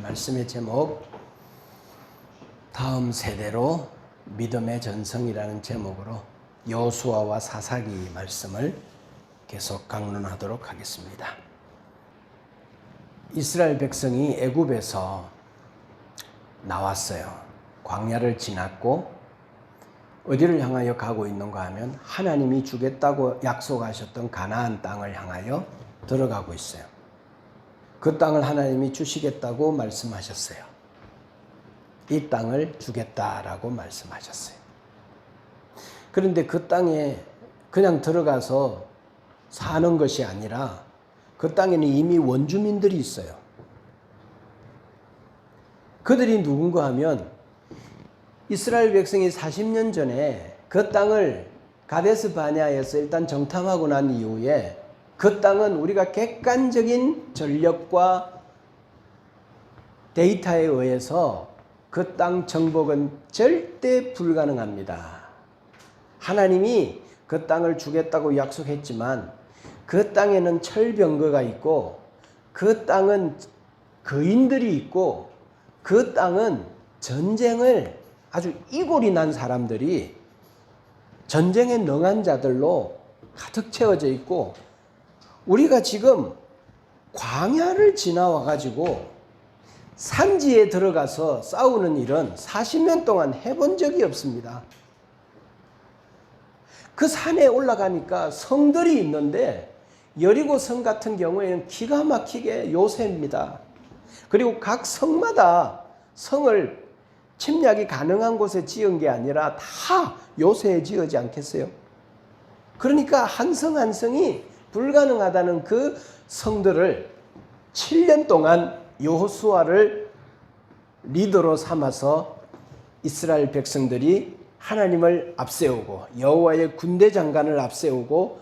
말씀의 제목 다음 세대로 믿음의 전성이라는 제목으로 여호수아와 사사기 말씀을 계속 강론하도록 하겠습니다. 이스라엘 백성이 애굽에서 나왔어요. 광야를 지났고 어디를 향하여 가고 있는가 하면 하나님이 주겠다고 약속하셨던 가나안 땅을 향하여 들어가고 있어요. 그 땅을 하나님이 주시겠다고 말씀하셨어요. 이 땅을 주겠다라고 말씀하셨어요. 그런데 그 땅에 그냥 들어가서 사는 것이 아니라 그 땅에는 이미 원주민들이 있어요. 그들이 누군가 하면 이스라엘 백성이 40년 전에 그 땅을 가데스 바네아에서 일단 정탐하고 난 이후에 그 땅은 우리가 객관적인 전력과 데이터에 의해서 그 땅 정복은 절대 불가능합니다. 하나님이 그 땅을 주겠다고 약속했지만 그 땅에는 철병거가 있고 그 땅은 거인들이 있고 그 땅은 전쟁을 아주 이골이 난 사람들이 전쟁에 능한 자들로 가득 채워져 있고 우리가 지금 광야를 지나와 가지고 산지에 들어가서 싸우는 일은 40년 동안 해본 적이 없습니다. 그 산에 올라가니까 성들이 있는데 여리고 성 같은 경우에는 기가 막히게 요새입니다. 그리고 각 성마다 성을 침략이 가능한 곳에 지은 게 아니라 다 요새에 지어지 않겠어요? 그러니까 한 성 한 성이 불가능하다는 그 성들을 7년 동안 여호수아를 리더로 삼아서 이스라엘 백성들이 하나님을 앞세우고 여호와의 군대 장관을 앞세우고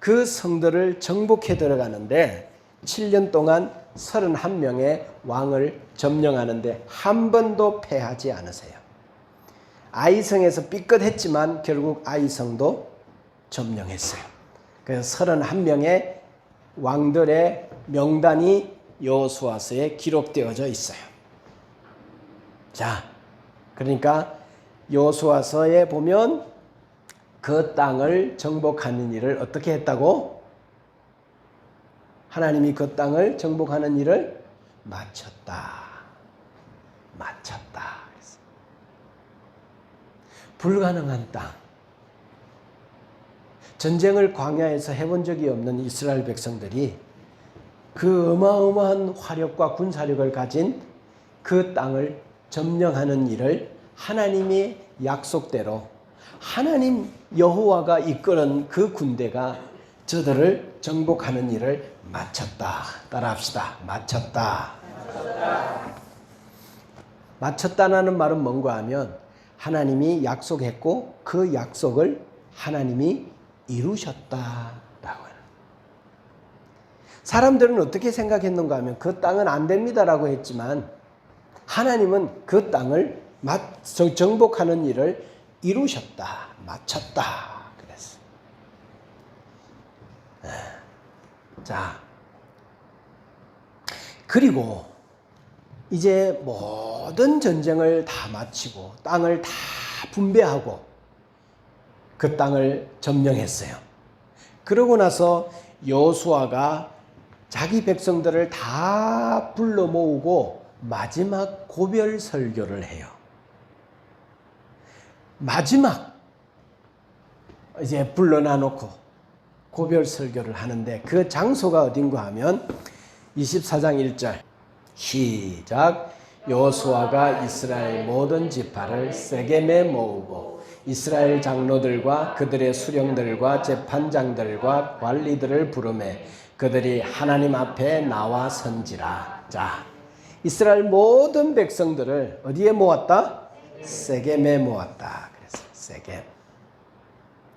그 성들을 정복해 들어가는데 7년 동안 31명의 왕을 점령하는데 한 번도 패하지 않으세요. 아이성에서 삐끗했지만 결국 아이성도 점령했어요. 그래서 31명의 왕들의 명단이 여호수아서에 기록되어져 있어요. 자, 그러니까 여호수아서에 보면 그 땅을 정복하는 일을 어떻게 했다고? 하나님이 그 땅을 정복하는 일을 마쳤다. 불가능한 땅. 전쟁을 광야에서 해본 적이 없는 이스라엘 백성들이 그 어마어마한 화력과 군사력을 가진 그 땅을 점령하는 일을 하나님의 약속대로 하나님 여호와가 이끄는 그 군대가 저들을 정복하는 일을 마쳤다. 따라합시다. 마쳤다. 마쳤다라는 말은 뭔가 하면 하나님이 약속했고 그 약속을 하나님이 이루셨다라고 하는. 사람들은 어떻게 생각했는가 하면 그 땅은 안 됩니다라고 했지만 하나님은 그 땅을 정복하는 일을 이루셨다. 마쳤다. 그랬어. 자, 그리고 이제 모든 전쟁을 다 마치고 땅을 다 분배하고 그 땅을 점령했어요. 그러고 나서 여호수아가 자기 백성들을 다 불러 모으고 마지막 고별 설교를 해요. 마지막 이제 불러놔 놓고 고별 설교를 하는데 그 장소가 어딘가 하면 24장 1절 시작. 여호수아가 이스라엘 모든 지파를 세겜에 모으고 이스라엘 장로들과 그들의 수령들과 재판장들과 관리들을 부르매 그들이 하나님 앞에 나와 선지라. 자, 이스라엘 모든 백성들을 어디에 모았다? 세겜에 모았다. 그래서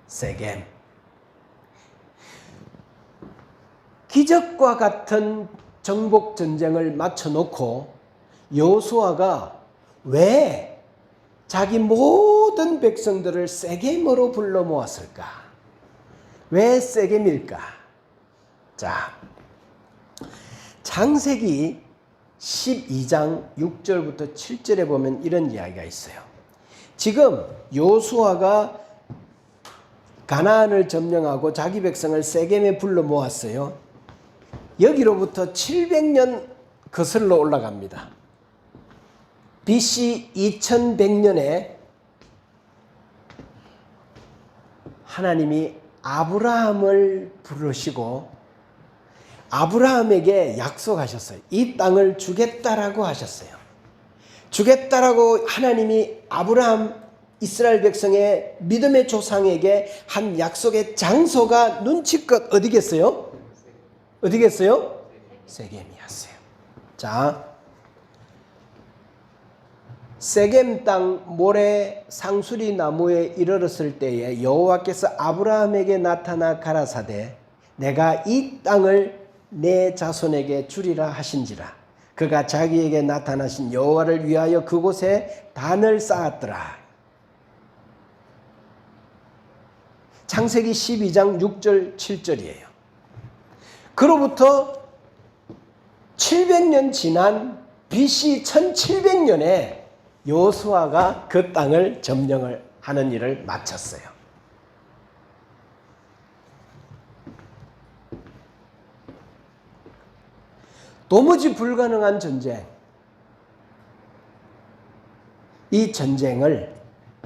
세겜. 기적과 같은 정복 전쟁을 마쳐놓고 여호수아가 왜 자기 모든 백성들을 세겜으로 불러 모았을까? 왜 세겜일까? 자, 창세기 12장 6절부터 7절에 보면 이런 이야기가 있어요. 지금 여호수아가 가나안을 점령하고 자기 백성을 세겜에 불러 모았어요. 여기로부터 700년 거슬러 올라갑니다. BC 2100년에 하나님이 아브라함을 부르시고 아브라함에게 약속하셨어요. 이 땅을 주겠다라고 하셨어요. 주겠다라고 하나님이 아브라함 이스라엘 백성의 믿음의 조상에게 한 약속의 장소가 눈치껏 어디겠어요? 어디겠어요? 세겜이었어요. 자, 세겜 땅 모래 상수리 나무에 이르렀을 때에 여호와께서 아브라함에게 나타나 가라사대 내가 이 땅을 내 자손에게 주리라 하신지라. 그가 자기에게 나타나신 여호와를 위하여 그곳에 단을 쌓았더라. 창세기 12장 6절 7절이에요. 그로부터 700년 지난 BC 1700년에 여호수아가 그 땅을 점령을 하는 일을 마쳤어요. 도무지 불가능한 전쟁. 이 전쟁을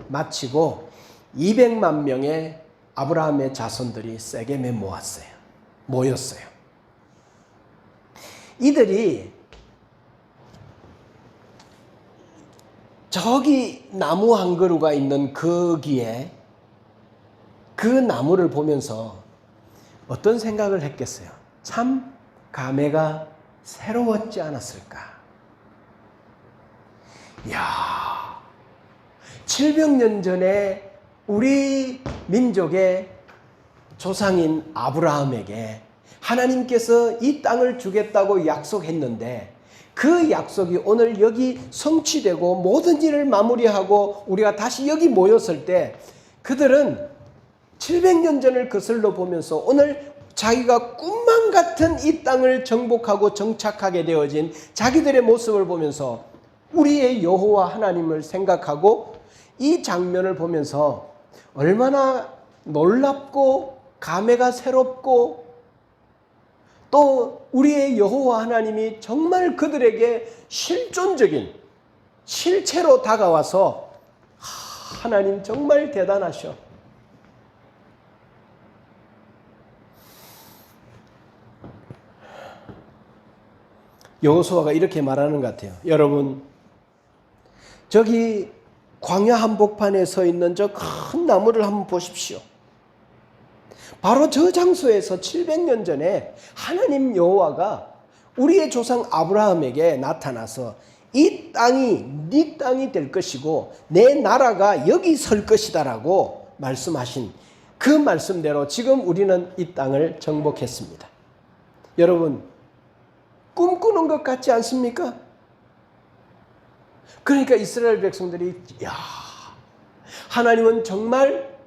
마치고 200만 명의 아브라함의 자손들이 세겜에 모였어요. 이들이 저기 나무 한 그루가 있는 거기에 그 나무를 보면서 어떤 생각을 했겠어요? 참 감회가 새로웠지 않았을까? 이야, 700년 전에 우리 민족의 조상인 아브라함에게 하나님께서 이 땅을 주겠다고 약속했는데 그 약속이 오늘 여기 성취되고 모든 일을 마무리하고 우리가 다시 여기 모였을 때 그들은 700년 전을 거슬러 보면서 오늘 자기가 꿈만 같은 이 땅을 정복하고 정착하게 되어진 자기들의 모습을 보면서 우리의 여호와 하나님을 생각하고 이 장면을 보면서 얼마나 놀랍고 감회가 새롭고 또 우리의 여호와 하나님이 정말 그들에게 실존적인 실체로 다가와서 하나님 정말 대단하셔. 여호수아가 이렇게 말하는 것 같아요. 여러분, 저기 광야 한복판에 서 있는 저 큰 나무를 한번 보십시오. 바로 저 장소에서 700년 전에 하나님 여호와가 우리의 조상 아브라함에게 나타나서 이 땅이 네 땅이 될 것이고 내 나라가 여기 설 것이다라고 말씀하신 그 말씀대로 지금 우리는 이 땅을 정복했습니다. 여러분, 꿈꾸는 것 같지 않습니까? 그러니까 이스라엘 백성들이 야, 하나님은 정말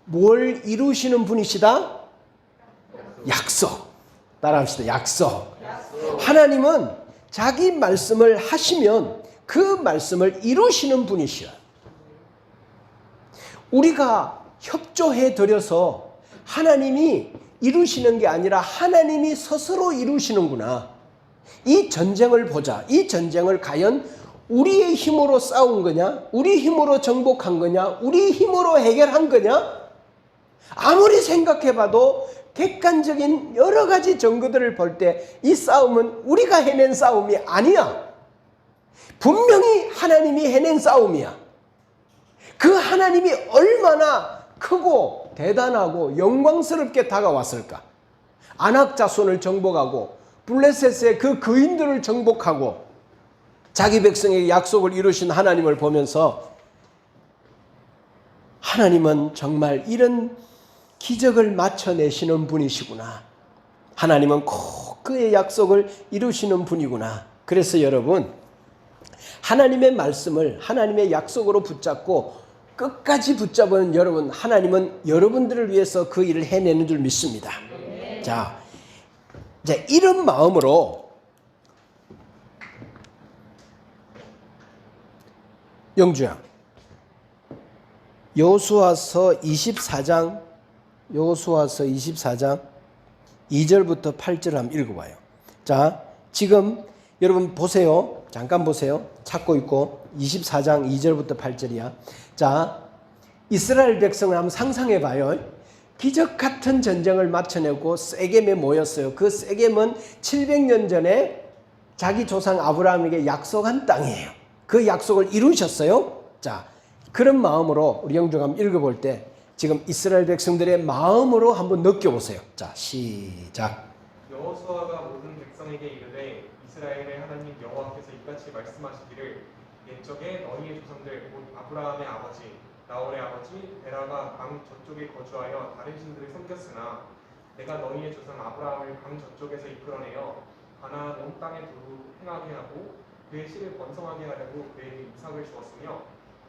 뭘 이루시는 분이시다? 약속. 따라합시다. 약속. 하나님은 자기 말씀을 하시면 그 말씀을 이루시는 분이시여. 우리가 협조해 드려서 하나님이 이루시는 게 아니라 하나님이 스스로 이루시는구나. 이 전쟁을 보자. 이 전쟁을 과연 우리의 힘으로 싸운 거냐? 우리 힘으로 정복한 거냐? 우리 힘으로 해결한 거냐? 아무리 생각해봐도 객관적인 여러 가지 증거들을 볼 때 이 싸움은 우리가 해낸 싸움이 아니야. 분명히 하나님이 해낸 싸움이야. 그 하나님이 얼마나 크고 대단하고 영광스럽게 다가왔을까? 아낙 자손을 정복하고 블레셋의 그 거인들을 정복하고 자기 백성에게 약속을 이루신 하나님을 보면서 하나님은 정말 이런 기적을 맞춰내시는 분이시구나. 하나님은 꼭 그의 약속을 이루시는 분이구나. 그래서 여러분, 하나님의 말씀을 하나님의 약속으로 붙잡고 끝까지 붙잡은 여러분, 하나님은 여러분들을 위해서 그 일을 해내는 줄 믿습니다. 자, 이제 이런 마음으로 영주야, 여호수아서 24장 2절부터 8절 한번 읽어봐요. 자, 지금 여러분 보세요. 잠깐 보세요. 찾고 있고 24장 2절부터 8절이야. 자, 이스라엘 백성을 한번 상상해 봐요. 기적 같은 전쟁을 마쳐내고 세겜에 모였어요. 그 세겜은 700년 전에 자기 조상 아브라함에게 약속한 땅이에요. 그 약속을 이루셨어요. 자, 그런 마음으로 우리 영주가 한번 읽어볼 때 지금 이스라엘 백성들의 마음으로 한번 느껴보세요. 자, 시작. 여호수아가 모든 백성에게 이르되 이스라엘의 하나님 여호와께서 이같이 말씀하시기를 옛적에 너희의 조상들 곧 아브라함의 아버지 나홀의 아버지 베라가 강 저쪽에 거주하여 다른 신들을 섬겼으나 내가 너희의 조상 아브라함을 강 저쪽에서 이끌어내어 가나안 온 땅에 두루 행하게 하고 그의 씨를 번성하게 하려고 그에게 이삭을 주었으며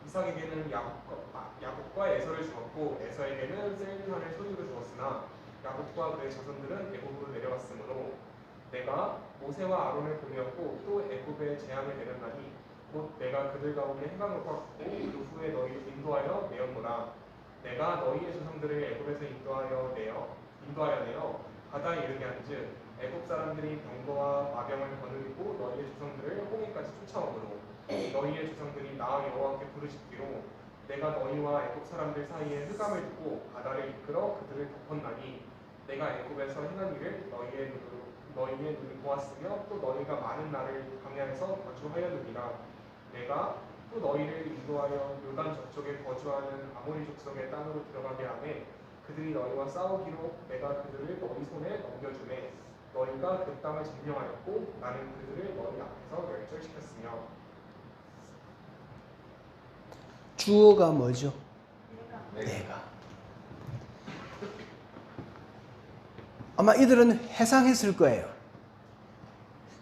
이삭에게는 야곱과 에서를 주었고 에서에게는 셀미산을 소유로 주었으나 야곱과 그의 자손들은 애굽으로 내려갔으므로 내가 모세와 아론을 보내었고 또 애굽에 재앙을 내렸나니 곧 내가 그들 가운데 해방을 꺾고 그 후에 너희를 인도하여 내었노라. 내가 너희의 조상들을 애굽에서 인도하여 내어 바다에 이르게 한즉 애굽 사람들이 병거와 마병을 거느리고 너희의 조상들을 홍해까지 쫓아오므로 너희의 조상들이 나 여호와께 부르짖기로 내가 너희와 애굽 사람들 사이에 흑암을 두고 바다를 이끌어 그들을 덮었나니 내가 애굽에서 행한 일을 너희의 눈이 보았으며 또 너희가 많은 날을 광야에서 거주하였느니라. 내가 또 너희를 인도하여 요단 저쪽에 거주하는 아모리 족속의 땅으로 들어가게 하매 그들이 너희와 싸우기로 내가 그들을 너희 손에 넘겨주매 너희가 그 땅을 점령하였고 나는 그들을 너희 앞에서 멸절시켰으며. 주어가 뭐죠? 내가. 아마 이들은 해상했을 거예요.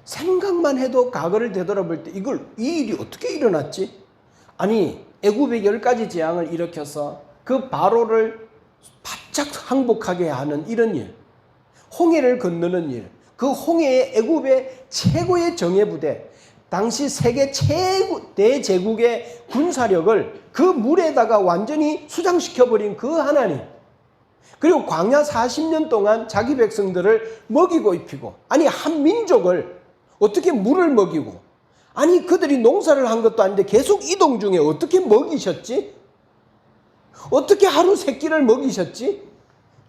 생각만 해도 과거를 되돌아볼 때 이 일이 어떻게 일어났지? 아니, 애굽의 10가지 재앙을 일으켜서 그 바로를 바짝 항복하게 하는 이런 일, 홍해를 건너는 일, 그 홍해의 애굽의 최고의 정예부대, 당시 세계 대제국의 군사력을 그 물에다가 완전히 수장시켜버린 그 하나님, 그리고 광야 40년 동안 자기 백성들을 먹이고 입히고, 아니 한 민족을 어떻게 물을 먹이고, 아니 그들이 농사를 한 것도 아닌데 계속 이동 중에 어떻게 먹이셨지? 어떻게 하루 3끼를 먹이셨지?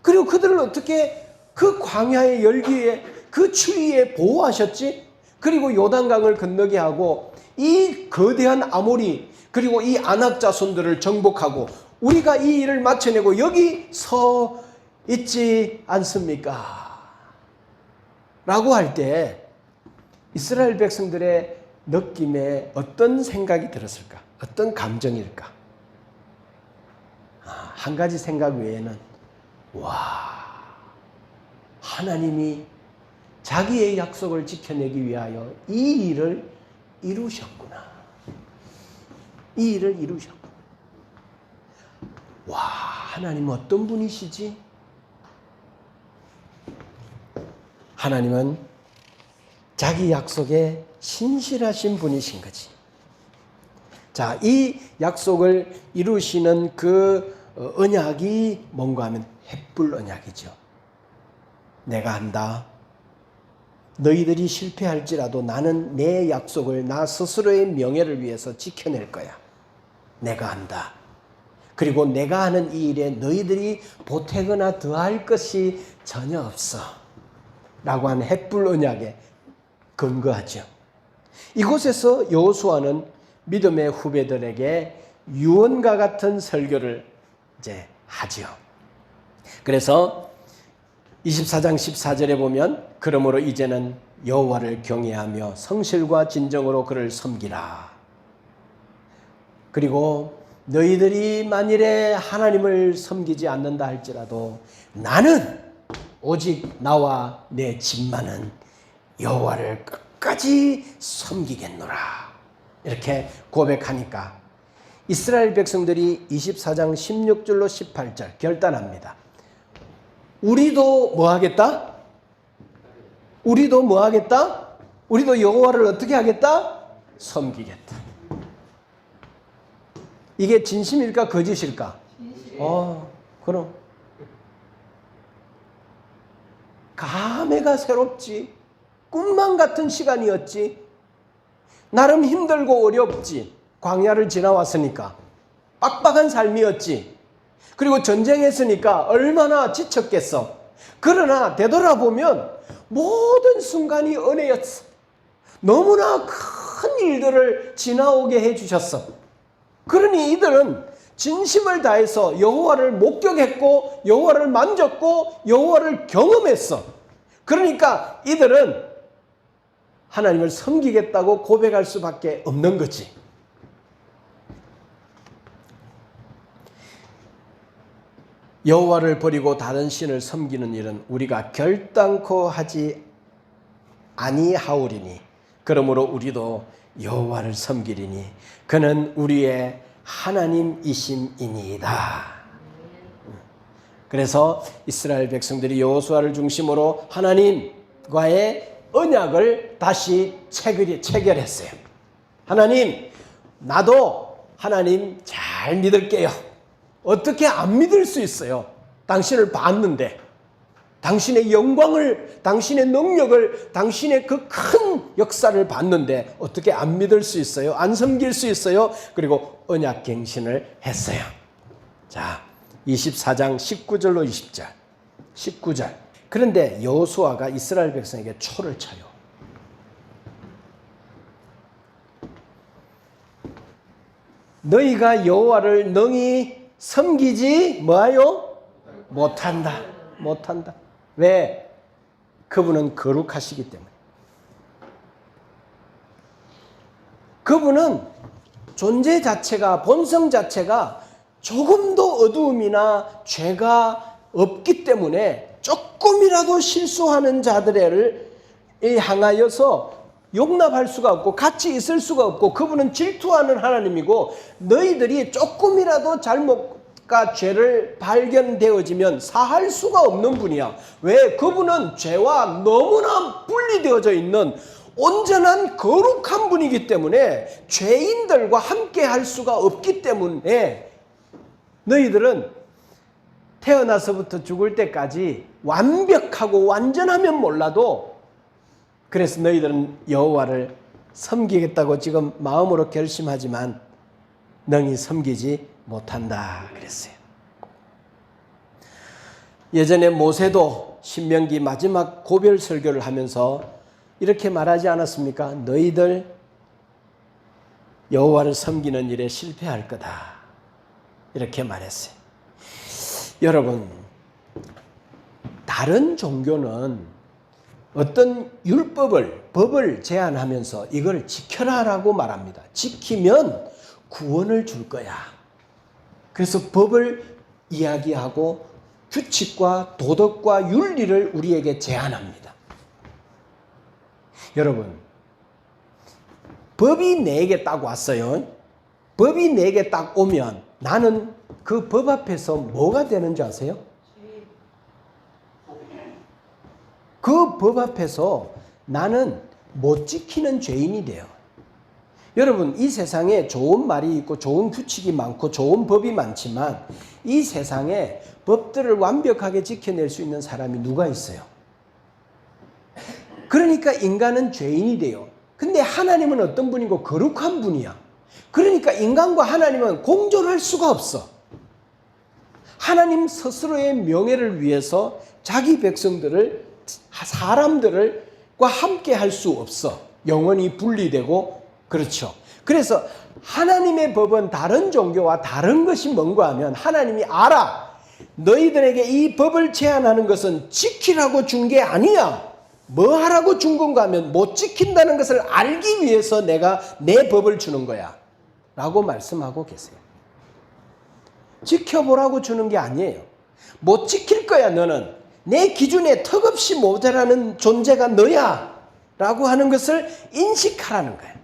그리고 그들을 어떻게 그 광야의 열기에 그 추위에 보호하셨지? 그리고 요단강을 건너게 하고 이 거대한 아모리 그리고 이 아낙 자손들을 정복하고 우리가 이 일을 마쳐내고 여기 서 있지 않습니까? 라고 할 때 이스라엘 백성들의 느낌에 어떤 생각이 들었을까? 어떤 감정일까? 한 가지 생각 외에는 하나님이 자기의 약속을 지켜내기 위하여 이 일을 이루셨구나. 이 일을 이루셨구나. 하나님은 어떤 분이시지? 하나님은 자기 약속에 신실하신 분이신 거지. 자, 이 약속을 이루시는 그 언약이 뭔가 하면 햇불 언약이죠. 내가 한다. 너희들이 실패할지라도 나는 내 약속을 나 스스로의 명예를 위해서 지켜낼 거야. 내가 한다. 그리고 내가 하는 이 일에 너희들이 보태거나 더할 것이 전혀 없어. 라고 하는 햇불 언약에 근거하죠. 이곳에서 여호수아는 믿음의 후배들에게 유언과 같은 설교를 이제 하죠. 그래서 24장 14절에 보면 그러므로 이제는 여호와를 경외하며 성실과 진정으로 그를 섬기라. 그리고 너희들이 만일에 하나님을 섬기지 않는다 할지라도 나는 오직 나와 내 집만은 여호와를 끝까지 섬기겠노라. 이렇게 고백하니까 이스라엘 백성들이 24장 16절로 18절 결단합니다. 우리도 뭐 하겠다? 우리도 뭐 하겠다? 우리도 여호와를 어떻게 하겠다? 섬기겠다. 이게 진심일까 거짓일까? 그럼 감회가 새롭지. 꿈만 같은 시간이었지. 나름 힘들고 어렵지. 광야를 지나왔으니까 빡빡한 삶이었지. 그리고 전쟁했으니까 얼마나 지쳤겠어. 그러나 되돌아보면 모든 순간이 은혜였어. 너무나 큰 일들을 지나오게 해주셨어. 그러니 이들은 진심을 다해서 여호와를 목격했고 여호와를 만졌고 여호와를 경험했어. 그러니까 이들은 하나님을 섬기겠다고 고백할 수밖에 없는 거지. 여호와를 버리고 다른 신을 섬기는 일은 우리가 결단코 하지 아니하오리니 그러므로 우리도 여호와를 섬기리니 그는 우리의 하나님이심이니이다. 그래서 이스라엘 백성들이 여호수아를 중심으로 하나님과의 언약을 다시 체결했어요. 하나님, 나도 하나님 잘 믿을게요. 어떻게 안 믿을 수 있어요? 당신을 봤는데, 당신의 영광을, 당신의 능력을, 당신의 그 큰 역사를 봤는데 어떻게 안 믿을 수 있어요? 안 섬길 수 있어요? 그리고 언약 갱신을 했어요. 자, 24장 19절로 20절. 19절. 그런데 여호수아가 이스라엘 백성에게 초를 쳐요. 너희가 여호와를 능히 섬기지 뭐하요? 못한다. 못한다. 왜? 그분은 거룩하시기 때문에. 그분은 존재 자체가, 본성 자체가 조금도 어두움이나 죄가 없기 때문에 조금이라도 실수하는 자들을 향하여서 용납할 수가 없고 같이 있을 수가 없고, 그분은 질투하는 하나님이고, 너희들이 조금이라도 잘못과 죄를 발견되어지면 사할 수가 없는 분이야. 왜? 그분은 죄와 너무나 분리되어져 있는 온전한 거룩한 분이기 때문에 죄인들과 함께 할 수가 없기 때문에 너희들은 태어나서부터 죽을 때까지 완벽하고 완전하면 몰라도, 그래서 너희들은 여호와를 섬기겠다고 지금 마음으로 결심하지만 능히 섬기지 못한다 그랬어요. 예전에 모세도 신명기 마지막 고별 설교를 하면서 이렇게 말하지 않았습니까? 너희들 여호와를 섬기는 일에 실패할 거다, 이렇게 말했어요. 여러분, 다른 종교는 어떤 법을 제안하면서 이걸 지켜라라고 말합니다. 지키면 구원을 줄 거야. 그래서 법을 이야기하고 규칙과 도덕과 윤리를 우리에게 제안합니다. 여러분, 법이 내게 딱 왔어요. 법이 내게 딱 오면 나는 그 법 앞에서 뭐가 되는 줄 아세요? 그 법 앞에서 나는 못 지키는 죄인이 돼요. 여러분, 이 세상에 좋은 말이 있고 좋은 규칙이 많고 좋은 법이 많지만 이 세상에 법들을 완벽하게 지켜낼 수 있는 사람이 누가 있어요? 그러니까 인간은 죄인이 돼요. 근데 하나님은 어떤 분이고 거룩한 분이야. 그러니까 인간과 하나님은 공존할 수가 없어. 하나님 스스로의 명예를 위해서 자기 백성들을, 사람들과 함께 할 수 없어. 영원히 분리되고, 그렇죠. 그래서 하나님의 법은 다른 종교와 다른 것이 뭔가 하면 하나님이 알아. 너희들에게 이 법을 제안하는 것은 지키라고 준 게 아니야. 뭐 하라고 준 건가 하면 못 지킨다는 것을 알기 위해서 내가 내 법을 주는 거야 라고 말씀하고 계세요. 지켜보라고 주는 게 아니에요. 못 지킬 거야. 너는 내 기준에 턱없이 모자라는 존재가 너야 라고 하는 것을 인식하라는 거야.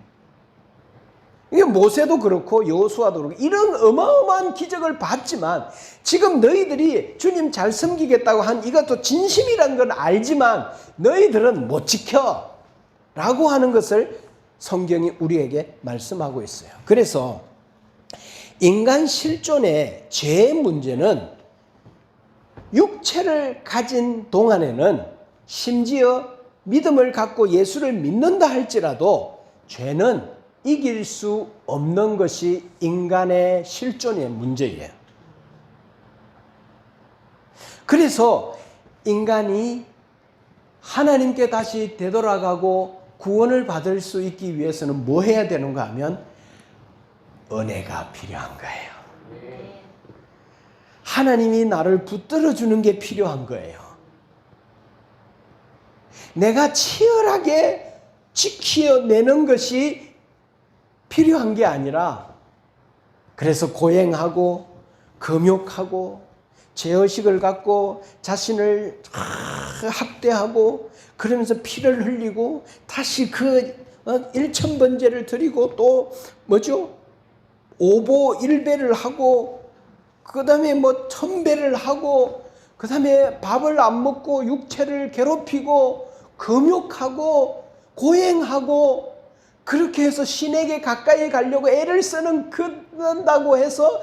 이게 모세도 그렇고 여호수아도 그렇고 이런 어마어마한 기적을 봤지만 지금 너희들이 주님 잘 섬기겠다고 한 이것도 진심이라는 건 알지만 너희들은 못 지켜 라고 하는 것을 성경이 우리에게 말씀하고 있어요. 그래서 인간 실존의 죄의 문제는 육체를 가진 동안에는 심지어 믿음을 갖고 예수를 믿는다 할지라도 죄는 이길 수 없는 것이 인간의 실존의 문제예요. 그래서 인간이 하나님께 다시 되돌아가고 구원을 받을 수 있기 위해서는 뭐 해야 되는가 하면 은혜가 필요한 거예요. 하나님이 나를 붙들어 주는 게 필요한 거예요. 내가 치열하게 지켜내는 것이 필요한 게 아니라, 그래서 고행하고 금욕하고 죄의식을 갖고 자신을 학대하고 그러면서 피를 흘리고 다시 그 1000번제를 드리고 또 뭐죠? 오보 1배를 하고 그 다음에 뭐 1000배를 하고 그 다음에 밥을 안 먹고 육체를 괴롭히고 금욕하고 고행하고 그렇게 해서 신에게 가까이 가려고 애를 쓰는 그런다고 해서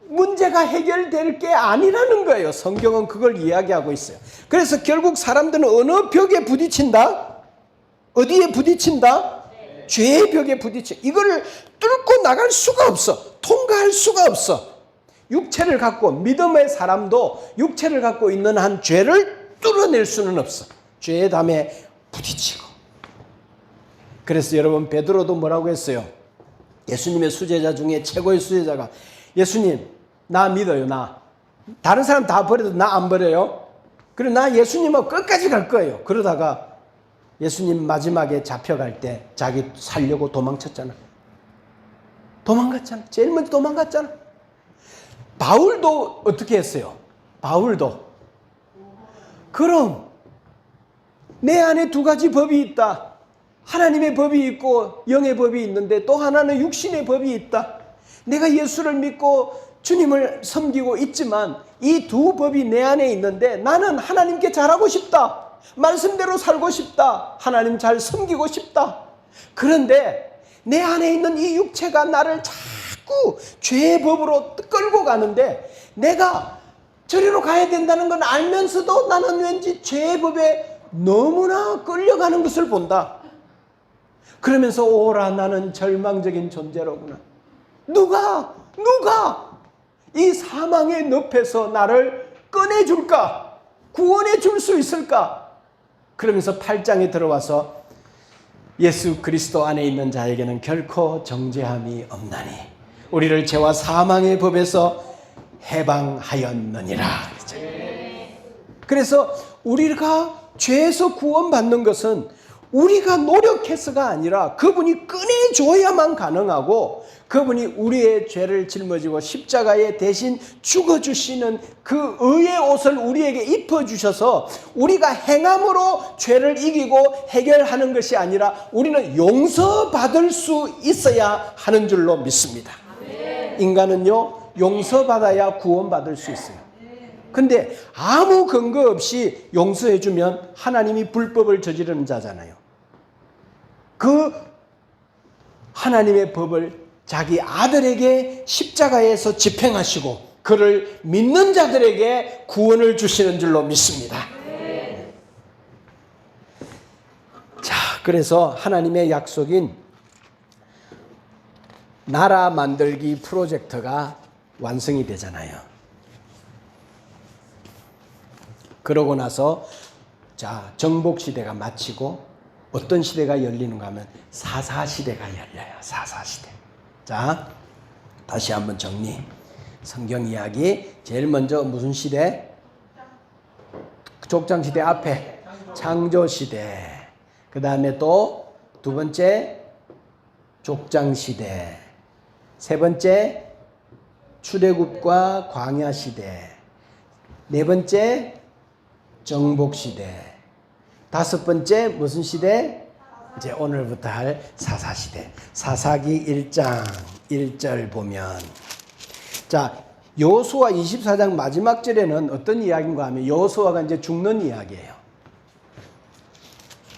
문제가 해결될 게 아니라는 거예요. 성경은 그걸 이야기하고 있어요. 그래서 결국 사람들은 어느 벽에 부딪힌다? 어디에 부딪힌다? 죄의 벽에 부딪혀. 이거를 뚫고 나갈 수가 없어. 통과할 수가 없어. 육체를 갖고, 믿음의 사람도 육체를 갖고 있는 한 죄를 뚫어낼 수는 없어. 죄의 담에 부딪히고. 그래서 여러분, 베드로도 뭐라고 했어요? 예수님의 수제자 중에 최고의 수제자가, 예수님, 나 믿어요, 나. 다른 사람 다 버려도 나 안 버려요. 그리고 나 예수님하고 끝까지 갈 거예요. 그러다가 예수님 마지막에 잡혀갈 때 자기 살려고 도망쳤잖아. 도망갔잖아. 제일 먼저 도망갔잖아. 바울도 어떻게 했어요? 바울도. 그럼 내 안에 두 가지 법이 있다. 하나님의 법이 있고 영의 법이 있는데 또 하나는 육신의 법이 있다. 내가 예수를 믿고 주님을 섬기고 있지만 이 두 법이 내 안에 있는데 나는 하나님께 잘하고 싶다. 말씀대로 살고 싶다. 하나님 잘 섬기고 싶다. 그런데 내 안에 있는 이 육체가 나를 자꾸 죄의 법으로 끌고 가는데 내가 저리로 가야 된다는 건 알면서도 나는 왠지 죄의 법에 너무나 끌려가는 것을 본다. 그러면서 오라 나는 절망적인 존재로구나. 누가 이 사망의 늪에서 나를 꺼내줄까? 구원해 줄 수 있을까? 그러면서 8장에 들어와서 예수 그리스도 안에 있는 자에게는 결코 정죄함이 없나니 우리를 죄와 사망의 법에서 해방하였느니라. 그래서 우리가 죄에서 구원받는 것은 우리가 노력해서가 아니라 그분이 꺼내줘야만 가능하고 그분이 우리의 죄를 짊어지고 십자가에 대신 죽어주시는 그 의의 옷을 우리에게 입혀주셔서 우리가 행함으로 죄를 이기고 해결하는 것이 아니라 우리는 용서받을 수 있어야 하는 줄로 믿습니다. 인간은요, 용서받아야 구원받을 수 있어요. 근데 아무 근거 없이 용서해주면 하나님이 불법을 저지르는 자잖아요. 그 하나님의 법을 자기 아들에게 십자가에서 집행하시고 그를 믿는 자들에게 구원을 주시는 줄로 믿습니다. 자, 그래서 하나님의 약속인 나라 만들기 프로젝트가 완성이 되잖아요. 그러고 나서 자, 정복시대가 마치고 어떤 시대가 열리는가 하면 사사시대가 열려요. 사사시대. 자, 다시 한번 정리. 성경 이야기. 제일 먼저 무슨 시대? 족장시대 앞에 창조시대. 그 다음에 또 두 번째 족장시대. 세 번째 출애굽과 광야시대. 네 번째 정복시대. 다섯 번째 무슨 시대? 이제 오늘부터 할 사사시대. 사사기 1장 1절 보면 자, 여호수아 24장 마지막 절에는 어떤 이야기인가 하면 여호수아가 이제 죽는 이야기예요.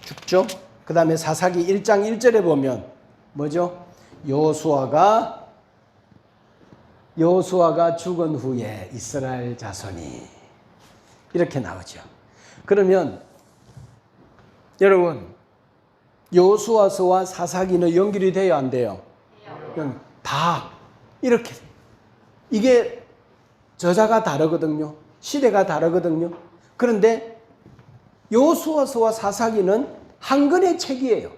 죽죠? 그 다음에 사사기 1장 1절에 보면 뭐죠? 여호수아가 여호수아가 죽은 후에 이스라엘 자손이 이렇게 나오죠. 그러면 여러분 여호수아서와 사사기는 연결이 돼요, 안 돼요? 다 이렇게. 이게 저자가 다르거든요. 시대가 다르거든요. 그런데 여호수아서와 사사기는 한 권의 책이에요.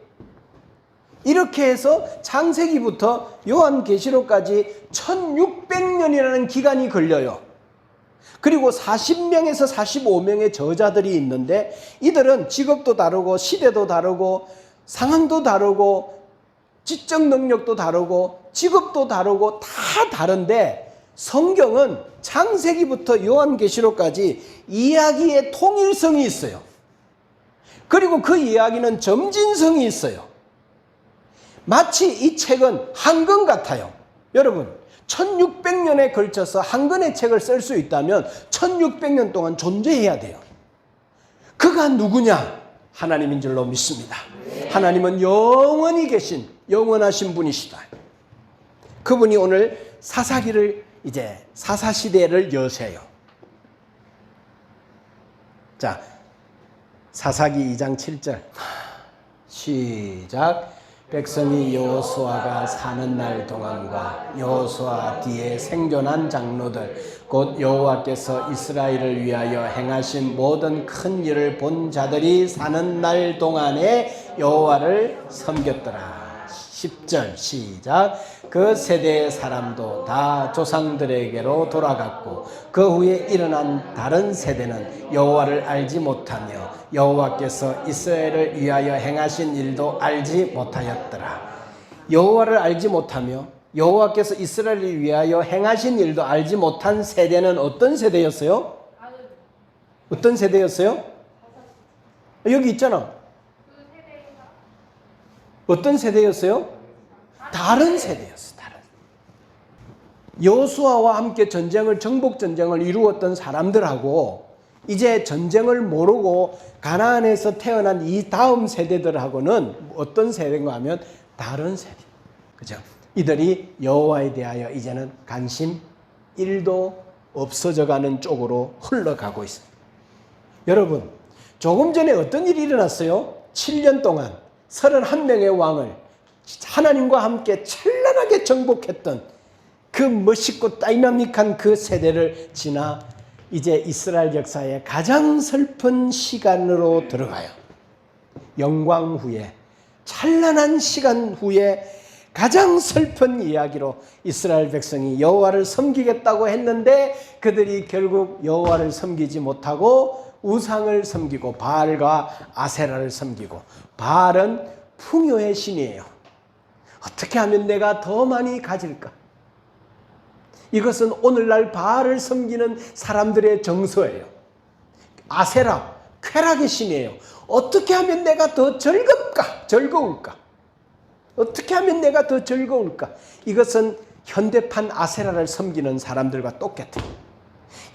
이렇게 해서 창세기부터 요한계시록까지 1600년이라는 기간이 걸려요. 그리고 40명에서 45명의 저자들이 있는데 이들은 직업도 다르고 시대도 다르고 상황도 다르고 지적 능력도 다르고 직업도 다르고 다 다른데 성경은 창세기부터 요한계시록까지 이야기의 통일성이 있어요. 그리고 그 이야기는 점진성이 있어요. 마치 이 책은 한 권 같아요. 여러분 1600년에 걸쳐서 한 권의 책을 쓸 수 있다면 1600년 동안 존재해야 돼요. 그가 누구냐? 하나님인 줄로 믿습니다. 하나님은 영원히 계신 영원하신 분이시다. 그분이 오늘 사사기를 이제 사사시대를 여세요. 자, 사사기 2장 7절 시작. 백성이 여호수아가 사는 날 동안과 여호수아 뒤에 생존한 장로들 곧 여호와께서 이스라엘을 위하여 행하신 모든 큰 일을 본 자들이 사는 날 동안에 여호와를 섬겼더라. 10절 시작. 그 세대의 사람도 다 조상들에게로 돌아갔고 그 후에 일어난 다른 세대는 여호와를 알지 못하며 여호와께서 이스라엘을 위하여 행하신 일도 알지 못하였더라. 여호와를 알지 못하며 여호와께서 이스라엘을 위하여 행하신 일도 알지 못한 세대는 어떤 세대였어요? 어떤 세대였어요? 여기 있잖아. 어떤 세대였어요? 다른 세대였어요. 다른. 여호수아와 함께 정복 전쟁을 이루었던 사람들하고 이제 전쟁을 모르고 가나안에서 태어난 이 다음 세대들하고는 어떤 세대인가 하면 다른 세대. 그죠? 이들이 여호와에 대하여 이제는 관심 1도 없어져가는 쪽으로 흘러가고 있습니다. 여러분, 조금 전에 어떤 일이 일어났어요? 7년 동안 31명의 왕을 하나님과 함께 찬란하게 정복했던 그 멋있고 다이나믹한 그 세대를 지나 이제 이스라엘 역사의 가장 슬픈 시간으로 들어가요. 영광 후에, 찬란한 시간 후에 가장 슬픈 이야기로 이스라엘 백성이 여호와를 섬기겠다고 했는데 그들이 결국 여호와를 섬기지 못하고 우상을 섬기고 바알과 아세라를 섬기고, 바알은 풍요의 신이에요. 어떻게 하면 내가 더 많이 가질까? 이것은 오늘날 바알을 섬기는 사람들의 정서예요. 아세라, 쾌락의 신이에요. 어떻게 하면 내가 더 즐거울까? 어떻게 하면 내가 더 즐거울까? 이것은 현대판 아세라를 섬기는 사람들과 똑같아요.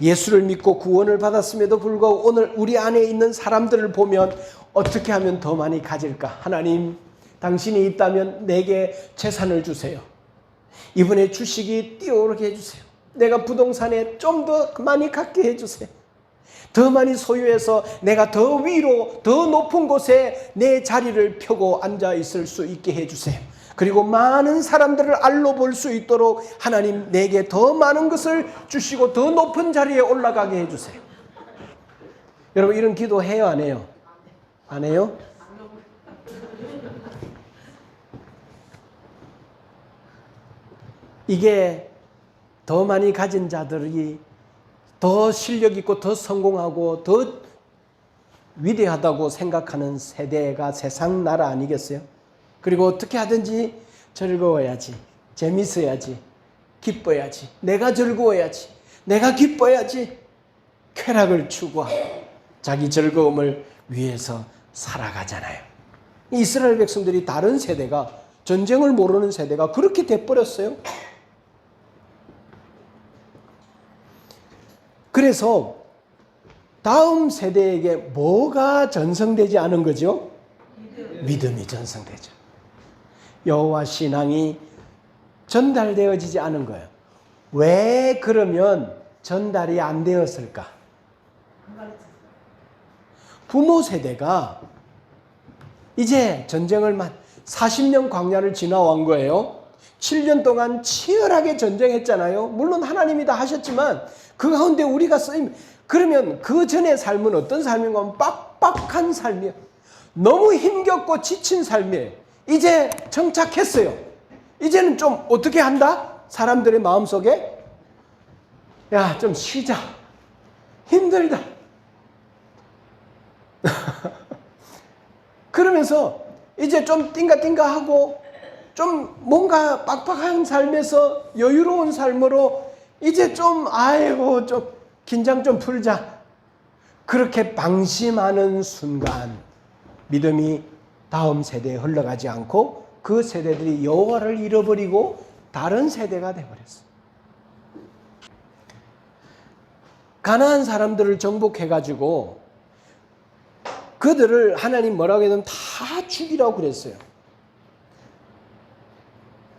예수를 믿고 구원을 받았음에도 불구하고 오늘 우리 안에 있는 사람들을 보면 어떻게 하면 더 많이 가질까? 하나님, 당신이 있다면 내게 재산을 주세요. 이번에 주식이 뛰어오르게 해주세요. 내가 부동산에 좀 더 많이 갖게 해주세요. 더 많이 소유해서 내가 더 위로, 더 높은 곳에 내 자리를 펴고 앉아 있을 수 있게 해주세요. 그리고 많은 사람들을 알로 볼 수 있도록 하나님 내게 더 많은 것을 주시고 더 높은 자리에 올라가게 해주세요. 여러분, 이런 기도 해요, 안 해요? 안 해요? 이게 더 많이 가진 자들이 더 실력 있고 더 성공하고 더 위대하다고 생각하는 세대가 세상 나라 아니겠어요? 그리고 어떻게 하든지 즐거워야지, 재밌어야지, 기뻐야지, 내가 즐거워야지, 내가 기뻐야지, 쾌락을 추구하고 자기 즐거움을 위해서 살아가잖아요. 이스라엘 백성들이 다른 세대가, 전쟁을 모르는 세대가 그렇게 돼버렸어요. 그래서 다음 세대에게 뭐가 전성되지 않은 거죠? 믿음이 전성되죠. 여호와 신앙이 전달되어지지 않은 거예요. 왜 그러면 전달이 안 되었을까? 부모 세대가 이제 전쟁을 40년 광야를 지나온 거예요. 7년 동안 치열하게 전쟁했잖아요. 물론 하나님이 다 하셨지만 그 가운데 우리가 쓰임, 그러면 그 전의 삶은 어떤 삶인가 하면 빡빡한 삶이에요. 너무 힘겹고 지친 삶이에요. 이제 정착했어요. 이제는 좀 어떻게 한다? 사람들의 마음속에 야, 좀 쉬자. 힘들다. 그러면서 이제 좀 띵가띵가하고 좀 뭔가 빡빡한 삶에서 여유로운 삶으로 이제 좀 아이고 좀 긴장 좀 풀자. 그렇게 방심하는 순간 믿음이 다음 세대에 흘러가지 않고 그 세대들이 여호와를 잃어버리고 다른 세대가 되어버렸어요. 가나안 사람들을 정복해가지고 그들을 하나님 뭐라고 했냐면 다 죽이라고 그랬어요.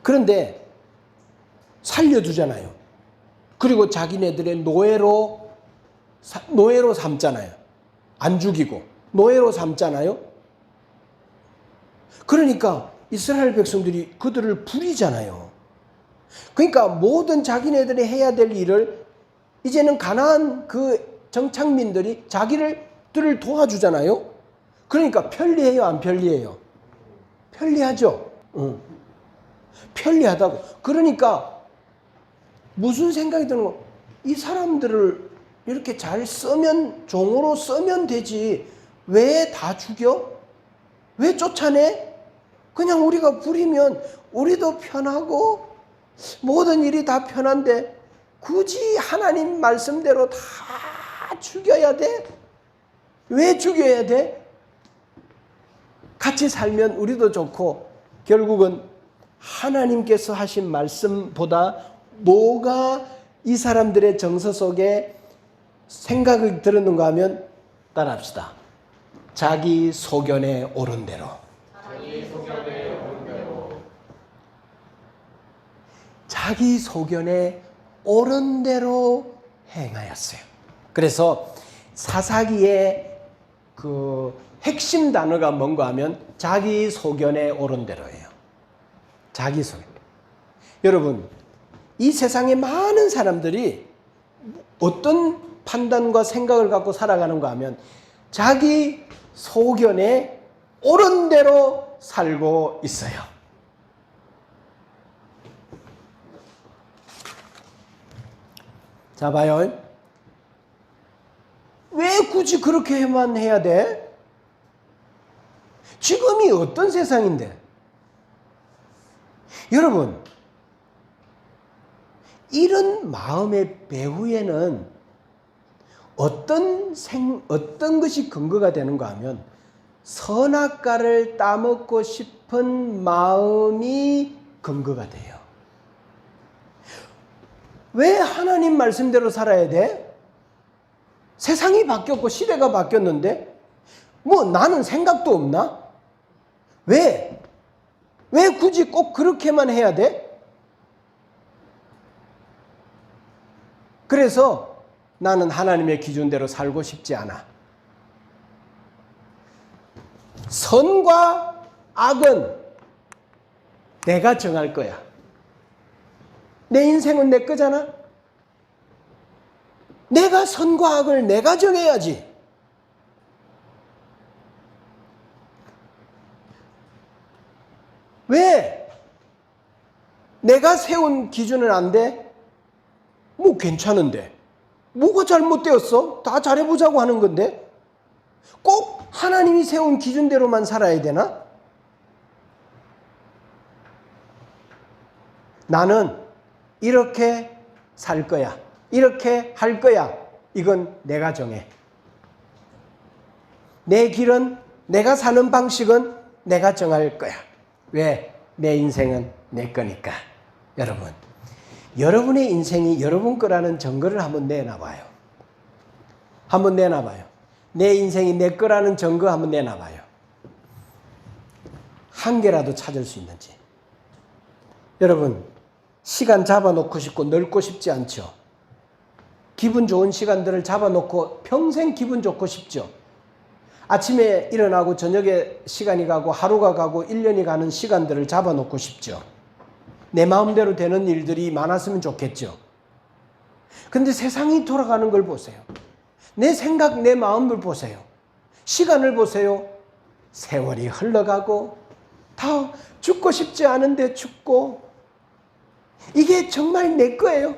그런데 살려두잖아요. 그리고 자기네들의 노예로 삼잖아요. 안 죽이고 노예로 삼잖아요. 그러니까 이스라엘 백성들이 그들을 부리잖아요. 그러니까 모든 자기네들이 해야 될 일을 이제는 가나안 그 정착민들이 자기들을 도와주잖아요. 그러니까 편리해요, 안 편리해요? 편리하죠. 편리하다고. 그러니까 무슨 생각이 드는 거? 이 사람들을 이렇게 잘 쓰면, 종으로 쓰면 되지. 왜 다 죽여? 왜 쫓아내? 그냥 우리가 부리면 우리도 편하고 모든 일이 다 편한데 굳이 하나님 말씀대로 다 죽여야 돼? 왜 죽여야 돼? 같이 살면 우리도 좋고 결국은 하나님께서 하신 말씀보다 뭐가 이 사람들의 정서 속에 생각이 들었는가 하면 따라합시다. 자기 소견에 옳은 대로. 자기 소견에 옳은 대로 행하였어요. 그래서 사사기의 그 핵심 단어가 뭔가 하면 자기 소견에 옳은 대로예요. 자기 소견. 여러분, 이 세상에 많은 사람들이 어떤 판단과 생각을 갖고 살아가는가 하면 자기 소견에 옳은 대로 살고 있어요. 자, 봐요. 왜 굳이 그렇게만 해야 돼? 지금이 어떤 세상인데? 여러분, 이런 마음의 배후에는 어떤 것이 근거가 되는가 하면 선악과를 따먹고 싶은 마음이 근거가 돼요. 왜 하나님 말씀대로 살아야 돼? 세상이 바뀌었고 시대가 바뀌었는데 뭐 나는 생각도 없나? 왜 굳이 꼭 그렇게만 해야 돼? 그래서 나는 하나님의 기준대로 살고 싶지 않아. 선과 악은 내가 정할 거야. 내 인생은 내 거잖아. 내가 선과 악을 내가 정해야지. 왜? 내가 세운 기준은 안 돼? 뭐 괜찮은데. 뭐가 잘못되었어? 다 잘해보자고 하는 건데. 꼭 하나님이 세운 기준대로만 살아야 되나? 나는 이렇게 살 거야. 이렇게 할 거야. 이건 내가 정해. 내 길은, 내가 사는 방식은 내가 정할 거야. 왜? 내 인생은 내 거니까. 여러분, 여러분의 인생이 여러분 거라는 증거를 한번 내놔봐요. 한번 내놔봐요. 내 인생이 내 거라는 증거 한번 내놔봐요. 한 개라도 찾을 수 있는지. 여러분, 시간 잡아놓고 싶고 넓고 싶지 않죠. 기분 좋은 시간들을 잡아놓고 평생 기분 좋고 싶죠. 아침에 일어나고 저녁에 시간이 가고 하루가 가고 1년이 가는 시간들을 잡아놓고 싶죠. 내 마음대로 되는 일들이 많았으면 좋겠죠. 근데 세상이 돌아가는 걸 보세요. 내 생각, 내 마음을 보세요. 시간을 보세요. 세월이 흘러가고 다 죽고 싶지 않은데 죽고, 이게 정말 내 거예요?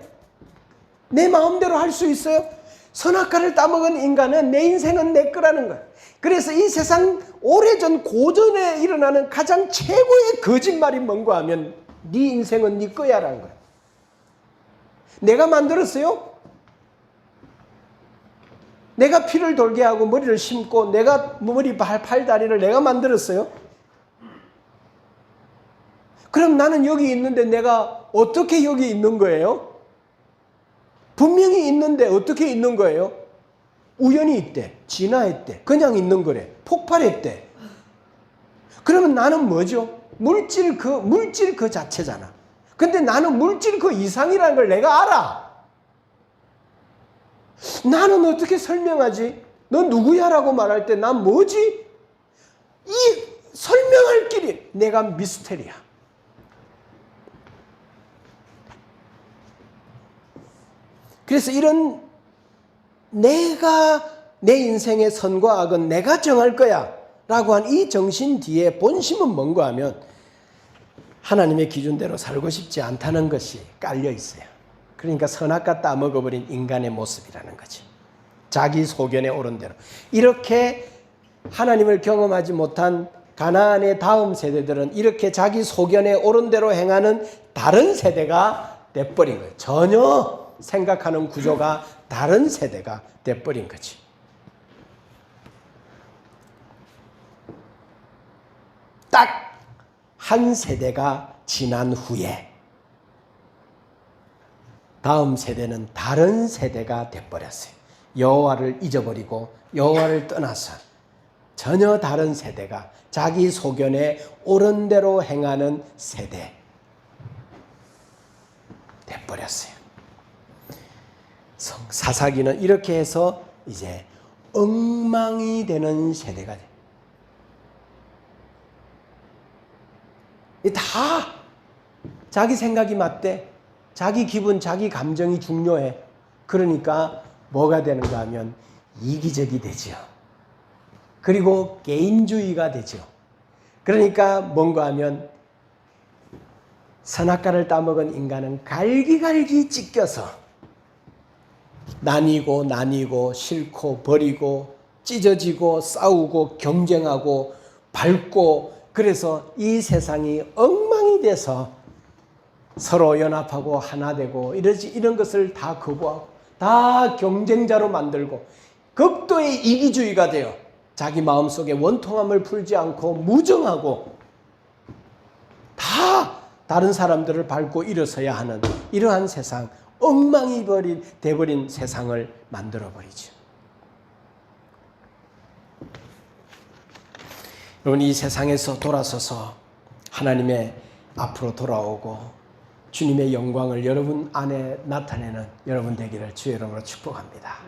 내 마음대로 할 수 있어요? 선악과를 따먹은 인간은 내 인생은 내 거라는 거예요. 그래서 이 세상 오래전 고전에 일어나는 가장 최고의 거짓말이 뭔가 하면 네 인생은 네 거야라는 거예요. 내가 만들었어요? 내가 피를 돌게 하고 머리를 심고 내가 머리, 팔, 다리를 내가 만들었어요? 그럼 나는 여기 있는데 내가 어떻게 여기 있는 거예요? 분명히 있는데 어떻게 있는 거예요? 우연히 있대, 진화했대, 그냥 있는 거래, 폭발했대. 그러면 나는 뭐죠? 물질 그 자체잖아. 근데 나는 물질 그 이상이라는 걸 내가 알아. 나는 어떻게 설명하지? 너 누구야? 라고 말할 때 난 뭐지? 이 설명할 길이 내가 미스테리야. 그래서 이런 내가 내 인생의 선과 악은 내가 정할 거야 라고 한 이 정신 뒤에 본심은 뭔가 하면 하나님의 기준대로 살고 싶지 않다는 것이 깔려 있어요. 그러니까 선악과 따먹어버린 인간의 모습이라는 거지. 자기 소견에 오른 대로. 이렇게 하나님을 경험하지 못한 가나안의 다음 세대들은 이렇게 자기 소견에 오른 대로 행하는 다른 세대가 돼버린 거예요. 전혀 생각하는 구조가 다른 세대가 돼버린 거지. 딱 한 세대가 지난 후에 다음 세대는 다른 세대가 돼버렸어요. 여호와를 잊어버리고 여호와를 떠나서 전혀 다른 세대가 자기 소견에 옳은 대로 행하는 세대 돼버렸어요. 사사기는 이렇게 해서 이제 엉망이 되는 세대가 돼요. 다 자기 생각이 맞대. 자기 기분, 자기 감정이 중요해. 그러니까 뭐가 되는가 하면 이기적이 되죠. 그리고 개인주의가 되죠. 그러니까 뭔가 하면 선악과를 따먹은 인간은 갈기갈기 찢겨서 나뉘고 싫고 버리고 찢어지고 싸우고 경쟁하고 밟고, 그래서 이 세상이 엉망이 돼서 서로 연합하고 하나 되고 이런 것을 다 거부하고 다 경쟁자로 만들고 극도의 이기주의가 돼요. 자기 마음속에 원통함을 풀지 않고 무정하고 다 다른 사람들을 밟고 일어서야 하는 이러한 세상, 엉망이 돼버린 세상을 만들어버리죠. 여러분, 이 세상에서 돌아서서 하나님의 앞으로 돌아오고 주님의 영광을 여러분 안에 나타내는 여러분 되기를 주의 이름으로 축복합니다.